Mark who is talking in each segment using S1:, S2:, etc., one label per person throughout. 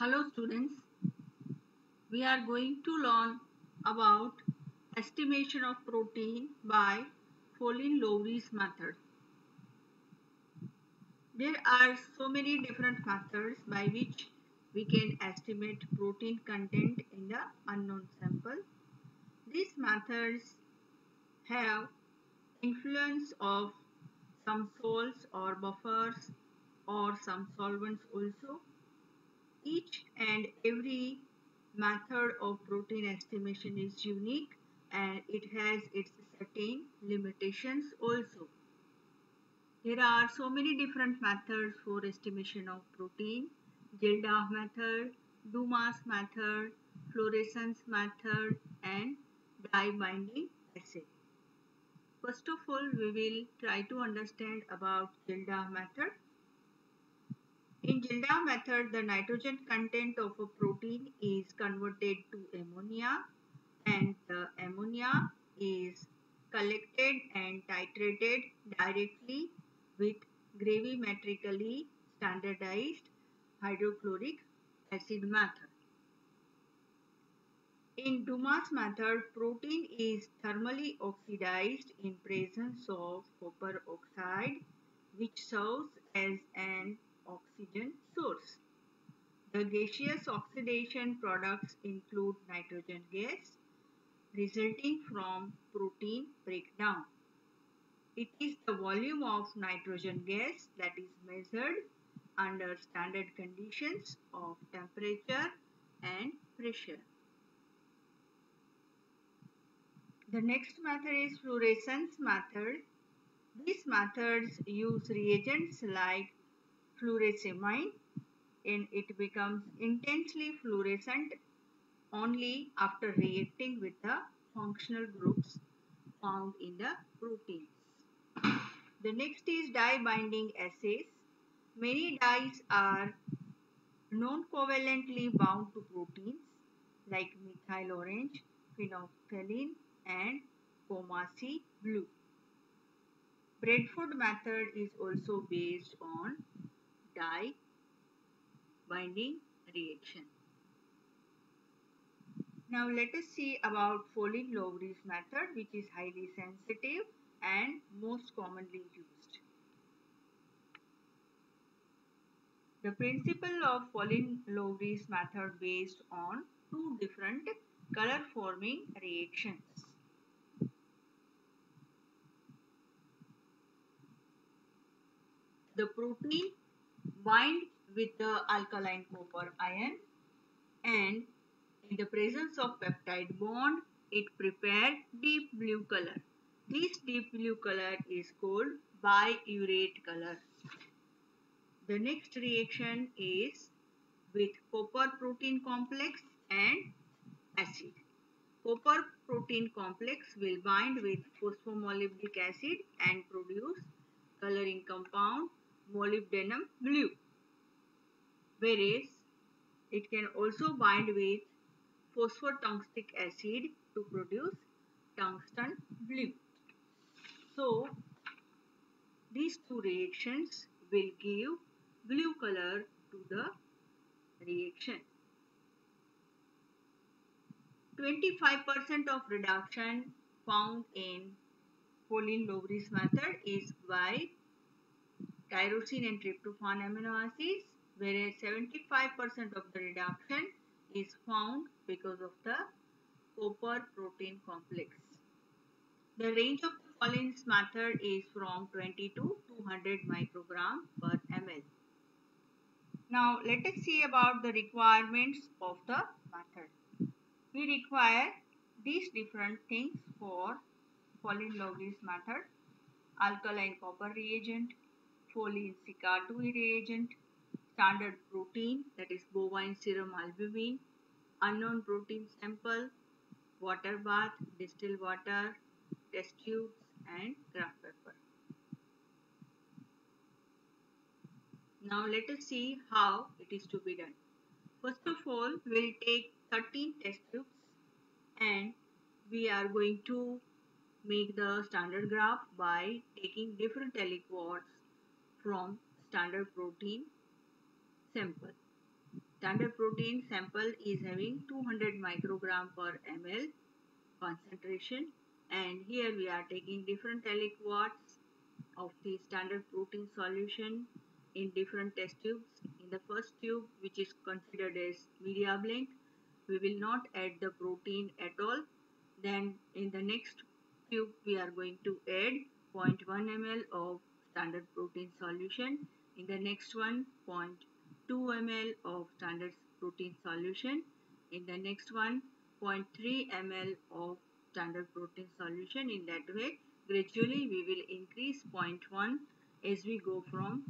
S1: Hello students, we are going to learn about estimation of protein by Folin-Lowry's method. There are so many different methods by which we can estimate protein content in the unknown sample. These methods have influence of some salts or buffers or some solvents also. Each and every method of protein estimation is unique and it has its certain limitations also. There are so many different methods for estimation of protein: Gilda method, Dumas method, fluorescence method, and dye binding assay. First of all, we will try to understand about Gilda method. In Gilda method, the nitrogen content of a protein is converted to ammonia and the ammonia is collected and titrated directly with gravimetrically standardized hydrochloric acid method. In Dumas method, protein is thermally oxidized in presence of copper oxide, which serves as an oxygen source. The gaseous oxidation products include nitrogen gas resulting from protein breakdown. It is the volume of nitrogen gas that is measured under standard conditions of temperature and pressure. The next method is fluorescence method. These methods use reagents like fluoresceamine and it becomes intensely fluorescent only after reacting with the functional groups found in the proteins. The next is dye binding assays. Many dyes are non-covalently bound to proteins like methyl orange, phenolphthalein, and Comasi blue. Bradford method is also based on dye binding reaction. Now let us see about Folin-Lowry's method, which is highly sensitive and most commonly used. The principle of Folin-Lowry's method based on two different color forming reactions. The protein binds with the alkaline copper ion and in the presence of peptide bond, it prepares deep blue color. This deep blue color is called biurate color. The next reaction is with copper protein complex and acid. Copper protein complex will bind with phosphomolybdic acid and produce coloring compound molybdenum blue. Whereas it can also bind with phosphotungstic acid to produce tungsten blue. So these two reactions will give blue color to the reaction. 25% of reduction found in Folin-Lowry's method is by tyrosine and tryptophan amino acids, whereas 75% of the reduction is found because of the copper protein complex. The range of the Follin's method is from 20 to 200 microgram per ml. Now let us see about the requirements of the method. We require these different things for Folin-Lowry's method: alkaline copper reagent, Folin Sika2 reagent, standard protein, that is bovine serum albumin, unknown protein sample, water bath, distilled water, test tubes, and graph paper. Now let us see how it is to be done. First of all, we will take 13 test tubes and we are going to make the standard graph by taking different aliquots from standard protein sample. Standard protein sample is having 200 microgram per ml concentration, and here we are taking different aliquots of the standard protein solution in different test tubes. In the first tube, which is considered as media blend, we will not add the protein at all. Then in the next tube, we are going to add 0.1 ml of standard protein solution. In the next one, 0.2 ml of standard protein solution. In the next one, 0.3 ml of standard protein solution. In that way, gradually we will increase 0.1 as we go from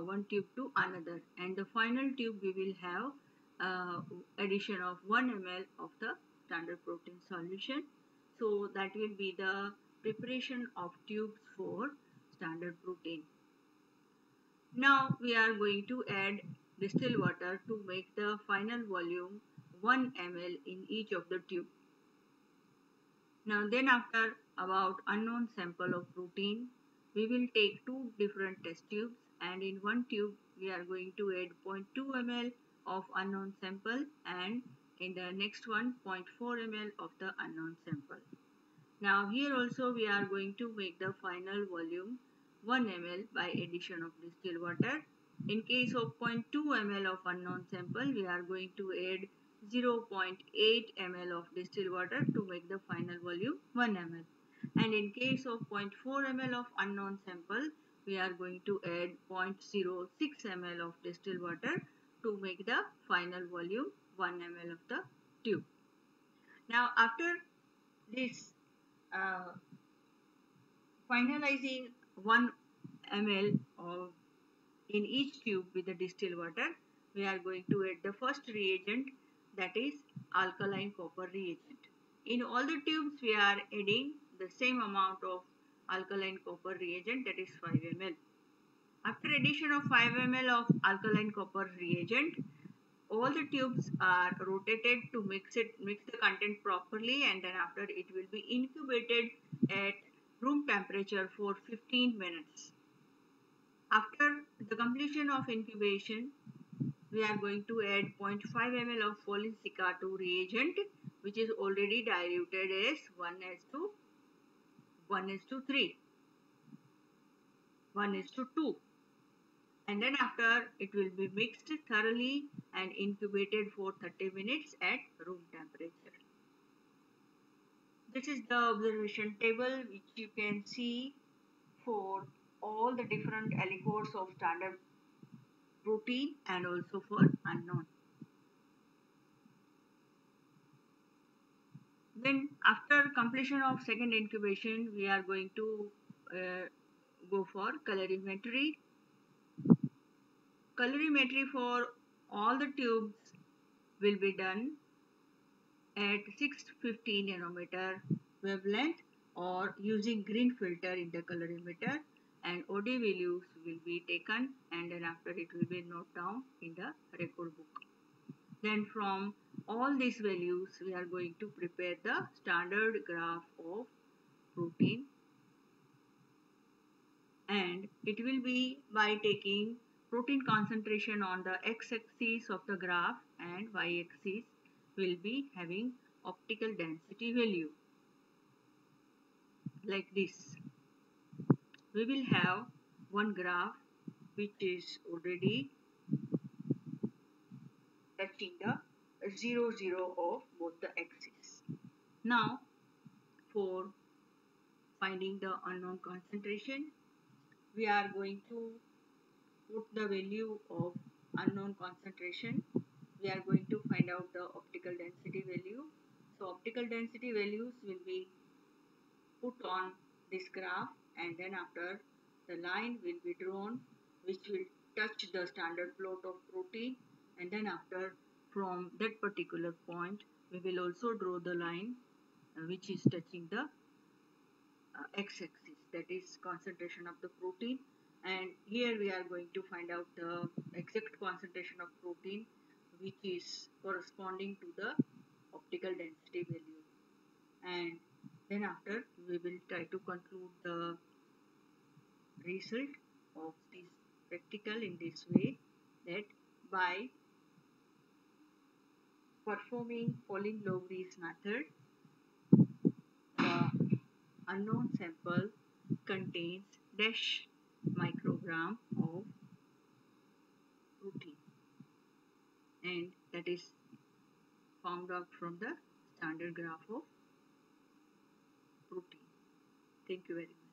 S1: one tube to another, and the final tube we will have addition of 1 ml of the standard protein solution. So that will be the preparation of tubes for standard protein. Now we are going to add distilled water to make the final volume 1 ml in each of the tube. Now then, after about unknown sample of protein, we will take two different test tubes, and in one tube we are going to add 0.2 ml of unknown sample, and in the next one 0.4 ml of the unknown sample. Now here also we are going to make the final volume 1 ml by addition of distilled water. In case of 0.2 ml of unknown sample, we are going to add 0.8 ml of distilled water to make the final volume 1 ml. And in case of 0.4 ml of unknown sample, we are going to add 0.06 ml of distilled water to make the final volume 1 ml of the tube. Now after this finalizing 1 ml of in each tube with the distilled water, we are going to add the first reagent, that is alkaline copper reagent. In all the tubes we are adding the same amount of alkaline copper reagent, that is 5 ml. After addition of 5 ml of alkaline copper reagent, all the tubes are rotated to mix the content properly, and then after it will be incubated at room temperature for 15 minutes. After the completion of incubation, we are going to add 0.5 ml of Folin Sika 2 reagent, which is already diluted as 1:3, 1:2. And then after it will be mixed thoroughly and incubated for 30 minutes at room temperature. This is the observation table which you can see for all the different aliquots of standard protein and also for unknown. Then after completion of second incubation, we are going to go for colorimetry. Colorimetry for all the tubes will be done at 650 nanometer wavelength or using green filter in the colorimeter, and OD values will be taken, and then after it will be noted down in the record book. Then from all these values we are going to prepare the standard graph of protein, and it will be by taking protein concentration on the x-axis of the graph, and y-axis will be having optical density value like this. We will have one graph which is already touching the 0, 0 of both the axes. Now for finding the unknown concentration, we are going to put the value of unknown concentration. We are going to find out the optical density value. So optical density values will be put on this graph, and then after the line will be drawn which will touch the standard plot of protein, and then after from that particular point we will also draw the line which is touching the x-axis, that is concentration of the protein, and here we are going to find out the exact concentration of protein which is corresponding to the optical density value. And then after we will try to conclude the result of this practical in this way, that by performing Pollin-Logris method, the unknown sample contains dash microgram of protein, and that is found out from the standard graph of protein. Thank you very much.